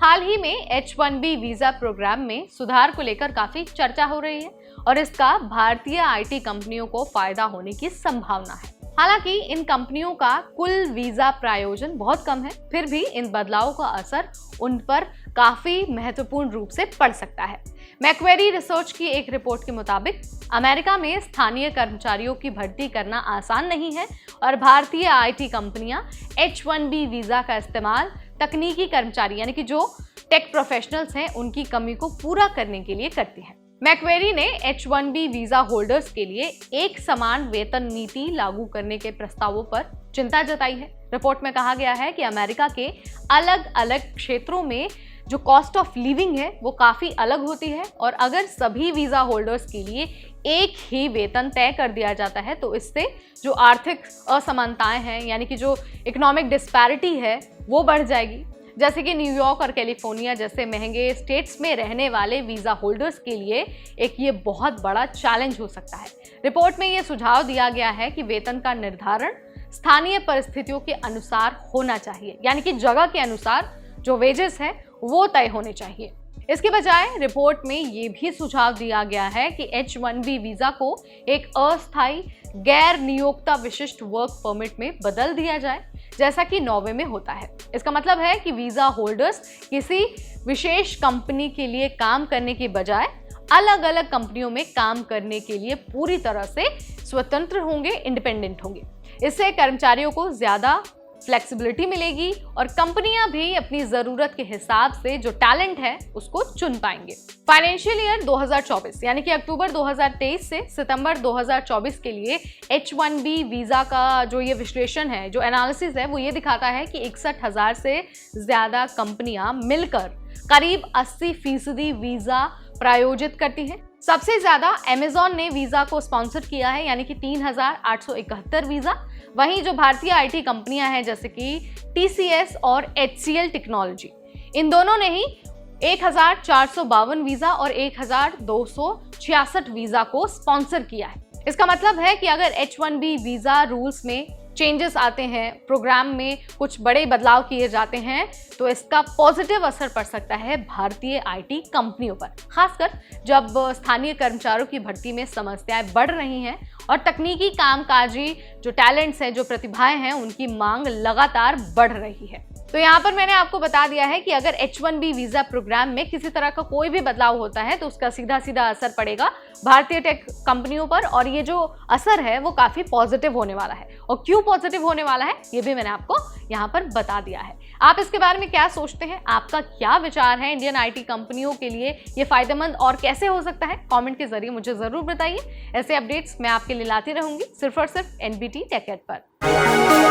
हाल ही में H-1B visa programme में सुधार को लेकर काफी चर्चा हो रही है और इसका भारतीय आईटी कंपनियों को फायदा होने की संभावना है। हालांकि इन कंपनियों का कुल वीजा प्रायोजन बहुत कम है, फिर भी इन बदलावों का असर उन पर काफी महत्वपूर्ण रूप से पड़ सकता है। मैक्वेरी रिसर्च की एक रिपोर्ट के मुताबिक अमेरिका में स्थानीय कर्मचारियों की भर्ती करना आसान नहीं है और भारतीय आईटी कंपनियां H-1B वीजा का इस्तेमाल तकनीकी कर्मचारी यानी कि जो टेक प्रोफेशनल्स हैं उनकी कमी को पूरा करने के लिए करती हैं। मैक्वेरी ने H-1B वीजा होल्डर्स के लिए एक समान वेतन नीति लागू करने के प्रस्तावों पर चिंता जताई है। रिपोर्ट में कहा गया है कि अमेरिका के अलग अलग क्षेत्रों में जो कॉस्ट ऑफ लिविंग है वो काफी अलग होती है और अगर सभी वीजा होल्डर्स के लिए एक ही वेतन तय कर दिया जाता है तो इससे जो आर्थिक असमानताएं हैं यानी कि जो इकोनॉमिक डिस्पैरिटी है वो बढ़ जाएगी। जैसे कि न्यूयॉर्क और कैलिफोर्निया जैसे महंगे स्टेट्स में रहने वाले वीजा होल्डर्स के लिए एक ये बहुत बड़ा चैलेंज हो सकता है। रिपोर्ट में ये सुझाव दिया गया है कि वेतन का निर्धारण स्थानीय परिस्थितियों के अनुसार होना चाहिए, यानी कि जगह के अनुसार जो वेजेस है वो तय होने चाहिए। इसके बजाय रिपोर्ट में ये भी सुझाव दिया गया है कि H-1B वीजा को एक अस्थायी गैर नियोक्ता विशिष्ट वर्क परमिट में बदल दिया जाए, जैसा कि नॉर्वे में होता है। इसका मतलब है कि वीजा होल्डर्स किसी विशेष कंपनी के लिए काम करने के बजाय अलग अलग कंपनियों में काम करने के लिए पूरी तरह से स्वतंत्र होंगे, इंडिपेंडेंट होंगे। इससे कर्मचारियों को ज्यादा फ्लेक्सिबिलिटी मिलेगी और कंपनियां भी अपनी जरूरत के हिसाब से जो टैलेंट है उसको चुन पाएंगे। फाइनेंशियल ईयर 2024 यानी कि अक्टूबर 2023 से सितंबर 2024 के लिए H-1B वीजा का जो ये विश्लेषण है, जो एनालिसिस है, वो ये दिखाता है कि 61,000 से ज्यादा कंपनियां मिलकर करीब 80% वीजा प्रायोजित करती हैं। सबसे ज्यादा अमेज़न ने वीजा को स्पॉन्सर किया है यानी कि 3,871 वीजा। वहीं जो भारतीय आईटी कंपनियां हैं जैसे कि TCS और HCL टेक्नोलॉजी, इन दोनों ने ही 1,452 वीजा और 1,266 वीजा को स्पॉन्सर किया है। इसका मतलब है कि अगर H-1B वीजा रूल्स में चेंजेस आते हैं, प्रोग्राम में कुछ बड़े बदलाव किए जाते हैं, तो इसका पॉजिटिव असर पड़ सकता है भारतीय आईटी कंपनियों पर, खासकर जब स्थानीय कर्मचारियों की भर्ती में समस्याएं बढ़ रही हैं और तकनीकी कामकाजी जो टैलेंट्स हैं, जो प्रतिभाएं हैं, उनकी मांग लगातार बढ़ रही है। तो यहाँ पर मैंने आपको बता दिया है कि अगर H-1B वीजा प्रोग्राम में किसी तरह का कोई भी बदलाव होता है तो उसका सीधा सीधा असर पड़ेगा भारतीय टेक कंपनियों पर और ये जो असर है वो काफी पॉजिटिव होने वाला है। और क्यों पॉजिटिव होने वाला है ये भी मैंने आपको यहाँ पर बता दिया है। आप इसके बारे में क्या सोचते हैं? आपका क्या विचार है? इंडियन आईटी कंपनियों के लिए ये फायदेमंद और कैसे हो सकता है? कमेंट के जरिए मुझे जरूर बताइए। ऐसे अपडेट्स मैं आपके लिए लाती रहूंगी सिर्फ और सिर्फ NBT टेक एड पर।